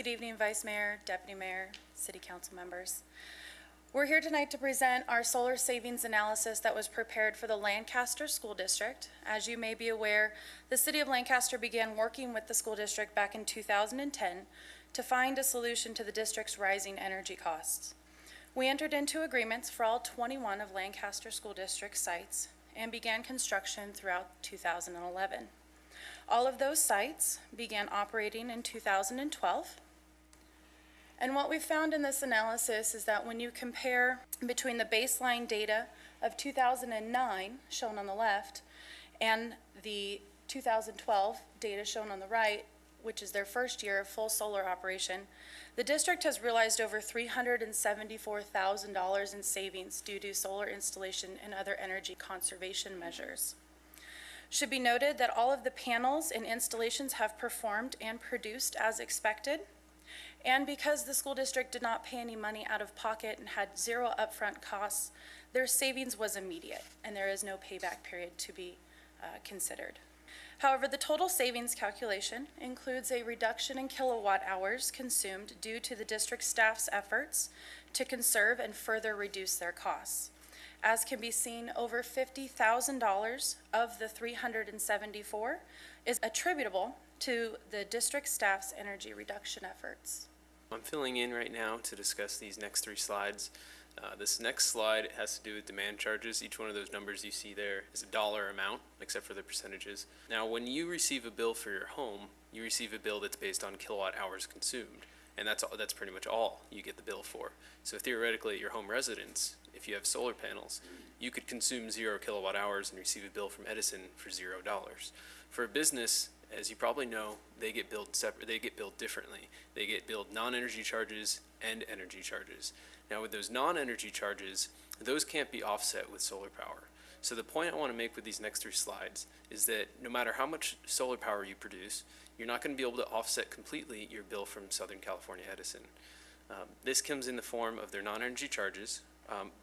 Good evening, Vice Mayor, Deputy Mayor, City Council members. We're here tonight to present our solar savings analysis that was prepared for the Lancaster School District. As you may be aware, the City of Lancaster began working with the school district back in 2010 to find a solution to the district's rising energy costs. We entered into agreements for all 21 of Lancaster School District sites and began construction throughout 2011. All of those sites began operating in 2012. And what we found in this analysis is that when you compare between the baseline data of 2009, shown on the left, and the 2012 data shown on the right, which is their first year of full solar operation, the district has realized over $374,000 in savings due to solar installation and other energy conservation measures. Should be noted that all of the panels and installations have performed and produced as expected. And because the school district did not pay any money out of pocket and had zero upfront costs, their savings was immediate, and there is no payback period to be considered. However, the total savings calculation includes a reduction in kilowatt hours consumed due to the district staff's efforts to conserve and further reduce their costs. As can be seen, over $50,000 of the $374 is attributable to the district staff's energy reduction efforts. I'm filling in right now to discuss these next three slides. This next slide has to do with demand charges. Each one of those numbers you see there is a dollar amount, except for the percentages. Now, when you receive a bill for your home, you receive a bill that's based on kilowatt hours consumed, and that's pretty much all you get the bill for. So theoretically, at your home residence, if you have solar panels, you could consume 0 kilowatt hours and receive a bill from Edison for $0. For a business, as you probably know, they get billed separate. They get billed differently. They get billed non-energy charges and energy charges. Now, with those non-energy charges, those can't be offset with solar power. So the point I want to make with these next three slides is that no matter how much solar power you produce, you're not going to be able to offset completely your bill from Southern California Edison. This comes in the form of their non-energy charges.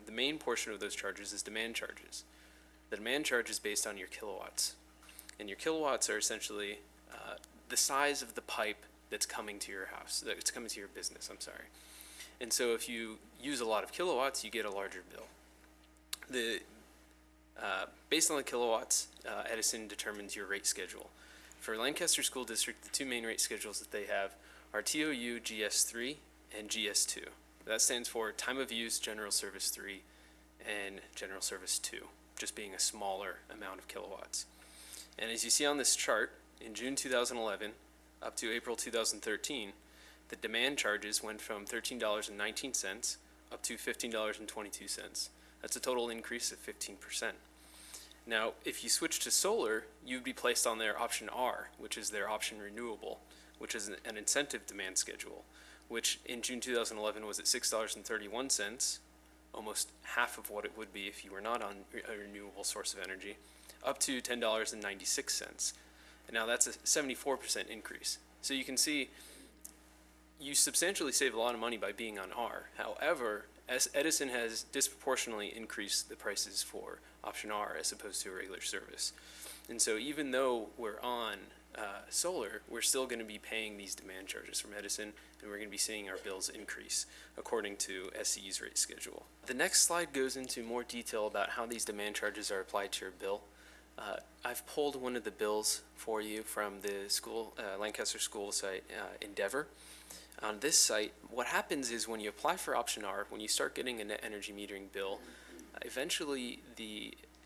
The main portion of those charges is demand charges. The demand charge is based on your kilowatts. And your kilowatts are essentially the size of the pipe that's coming to your house, that's coming to your business, I'm sorry. And so if you use a lot of kilowatts, you get a larger bill. Based on the kilowatts, Edison determines your rate schedule. For Lancaster School District, the two main rate schedules that they have are TOU GS3 and GS2. That stands for Time of Use General Service 3 and General Service 2, just being a smaller amount of kilowatts. And as you see on this chart, in June 2011 up to April 2013, the demand charges went from $13.19 up to $15.22. That's a total increase of 15%. Now, if you switch to solar, you'd be placed on their option R, which is their option renewable, which is an incentive demand schedule, which in June 2011 was at $6.31, almost half of what it would be if you were not on a renewable source of energy, up to $10.96. And now that's a 74% increase. So you can see you substantially save a lot of money by being on R. However, as Edison has disproportionately increased the prices for option R as opposed to a regular service. And so even though we're on solar, we're still going to be paying these demand charges from Edison, and we're going to be seeing our bills increase according to SCE's rate schedule. The next slide goes into more detail about how these demand charges are applied to your bill. I've pulled one of the bills for you from the school, Lancaster School site, Endeavor. On this site, what happens is when you apply for option R, when you start getting a net energy metering bill, eventually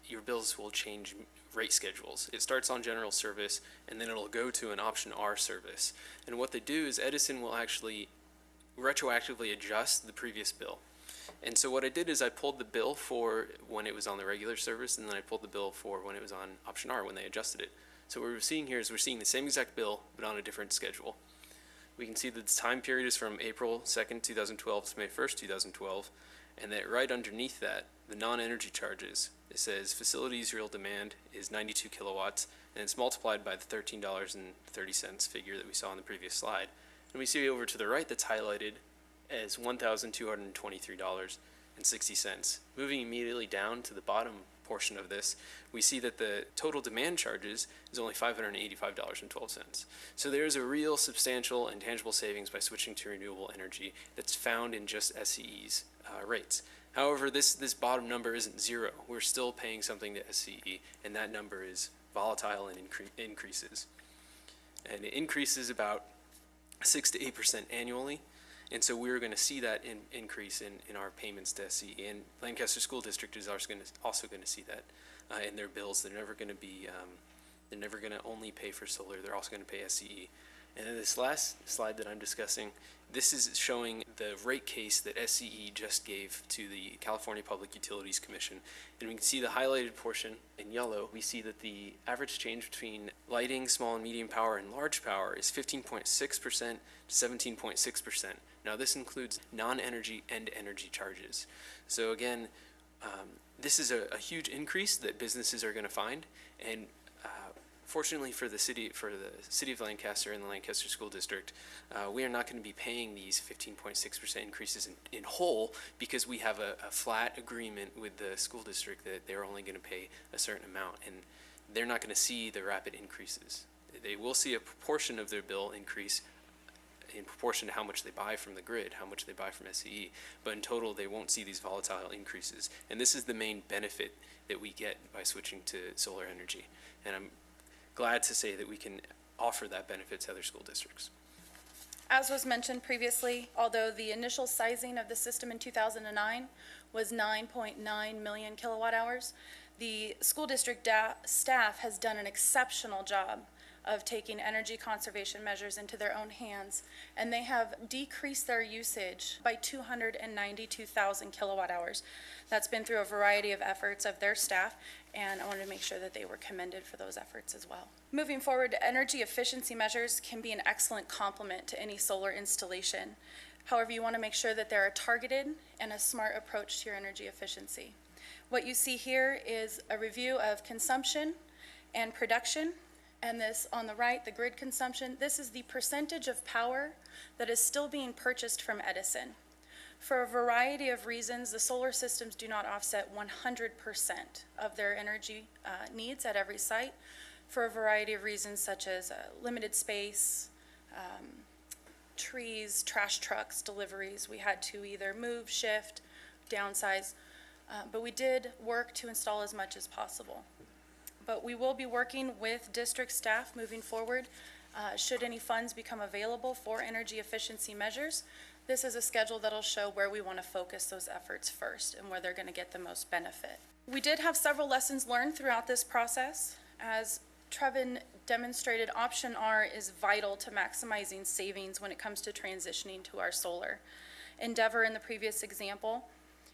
your bills will change rate schedules. It starts on general service, and then it'll go to an option R service. And what they do is Edison will actually retroactively adjust the previous bill. And so what I did is I pulled the bill for when it was on the regular service, and then I pulled the bill for when it was on option R when they adjusted it. So what we're seeing here is we're seeing the same exact bill, but on a different schedule. We can see that the time period is from April 2nd, 2012 to May 1st, 2012, and that right underneath that, the non-energy charges, it says facilities real demand is 92 kilowatts, and it's multiplied by the $13.30 figure that we saw on the previous slide. And we see over to the right that's highlighted as $1,223.60. Moving immediately down to the bottom portion of this, we see that the total demand charges is only $585.12. So there's a real substantial and tangible savings by switching to renewable energy that's found in just SCE's rates. However, this bottom number isn't zero. We're still paying something to SCE, and that number is volatile and increases. And it increases about 6 to 8% annually. And so we're going to see that increase in our payments to SCE. And Lancaster School District is also going to see that in their bills. They're never going to be, they're never going to only pay for solar. They're also going to pay SCE. And then this last slide that I'm discussing, this is showing the rate case that SCE just gave to the California Public Utilities Commission. And we can see the highlighted portion in yellow. We see that the average change between lighting, small and medium power, and large power is 15.6% to 17.6%. Now this includes non-energy and energy charges. So again, this is a huge increase that businesses are going to find, and fortunately for the city of Lancaster and the Lancaster School District, we are not going to be paying these 15.6% increases in whole, because we have a flat agreement with the school district that they're only going to pay a certain amount, and they're not going to see the rapid increases. They will see a proportion of their bill increase in proportion to how much they buy from the grid, how much they buy from SCE, but in total they won't see these volatile increases. And this is the main benefit that we get by switching to solar energy. And I'm glad to say that we can offer that benefit to other school districts. As was mentioned previously, although the initial sizing of the system in 2009 was 9.9 million kilowatt hours, the school district staff has done an exceptional job of taking energy conservation measures into their own hands, and they have decreased their usage by 292,000 kilowatt hours. That's been through a variety of efforts of their staff, and I wanted to make sure that they were commended for those efforts as well. Moving forward, energy efficiency measures can be an excellent complement to any solar installation. However, you want to make sure that they're a targeted and a smart approach to your energy efficiency. What you see here is a review of consumption and production. And this on the right, the grid consumption, this is the percentage of power that is still being purchased from Edison. For a variety of reasons, the solar systems do not offset 100% of their energy needs at every site, for a variety of reasons such as limited space, trees, trash trucks, deliveries. We had to either move, shift, downsize, but we did work to install as much as possible. But we will be working with district staff moving forward. Should any funds become available for energy efficiency measures, this is a schedule that'll show where we want to focus those efforts first and where they're going to get the most benefit. We did have several lessons learned throughout this process. As Trevin demonstrated, option R is vital to maximizing savings when it comes to transitioning to our solar. Endeavor, in the previous example,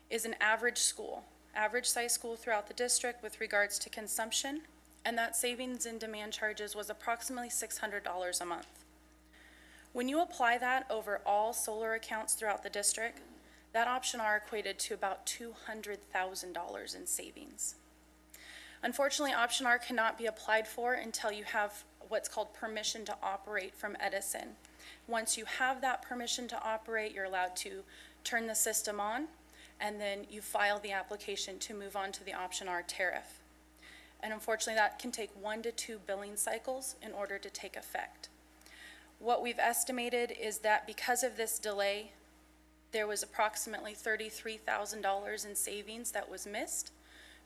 is an average size school throughout the district with regards to consumption, and that savings in demand charges was approximately $600 a month. When you apply that over all solar accounts throughout the district, that option R equated to about $200,000 in savings. Unfortunately, option R cannot be applied for until you have what's called permission to operate from Edison. Once you have that permission to operate, you're allowed to turn the system on, and then you file the application to move on to the option R tariff. And unfortunately, that can take 1 to 2 billing cycles in order to take effect. What we've estimated is that because of this delay, there was approximately $33,000 in savings that was missed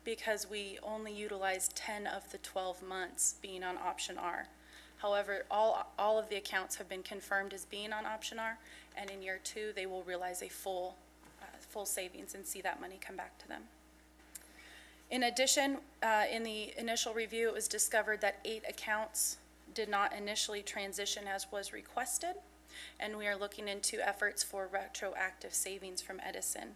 because we only utilized 10 of the 12 months being on option R. However, all of the accounts have been confirmed as being on option R, and in year 2, they will realize a full savings and see that money come back to them. In addition, in the initial review, it was discovered that 8 accounts did not initially transition as was requested, and we are looking into efforts for retroactive savings from Edison.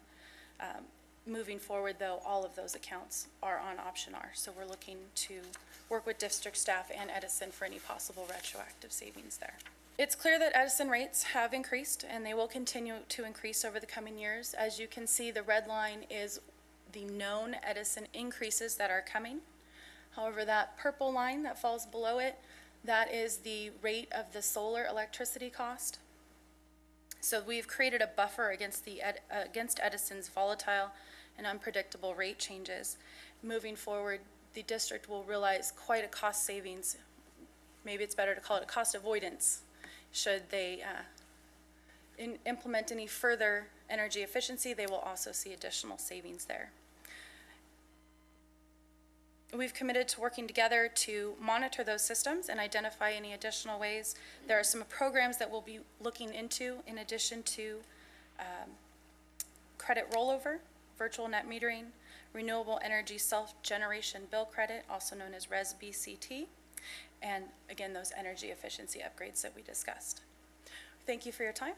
Moving forward, though, all of those accounts are on option R, so we're looking to work with district staff and Edison for any possible retroactive savings there. It's clear that Edison rates have increased, and they will continue to increase over the coming years. As you can see, the red line is the known Edison increases that are coming. However, that purple line that falls below it, that is the rate of the solar electricity cost. So we've created a buffer against Edison's volatile and unpredictable rate changes, moving forward, the district will realize quite a cost savings. Maybe it's better to call it a cost avoidance, should they implement any further energy efficiency. They will also see additional savings there. We've committed to working together to monitor those systems and identify any additional ways. There are some programs that we'll be looking into in addition to credit rollover, virtual net metering, renewable energy self-generation bill credit, also known as RES-BCT, and again, those energy efficiency upgrades that we discussed. Thank you for your time.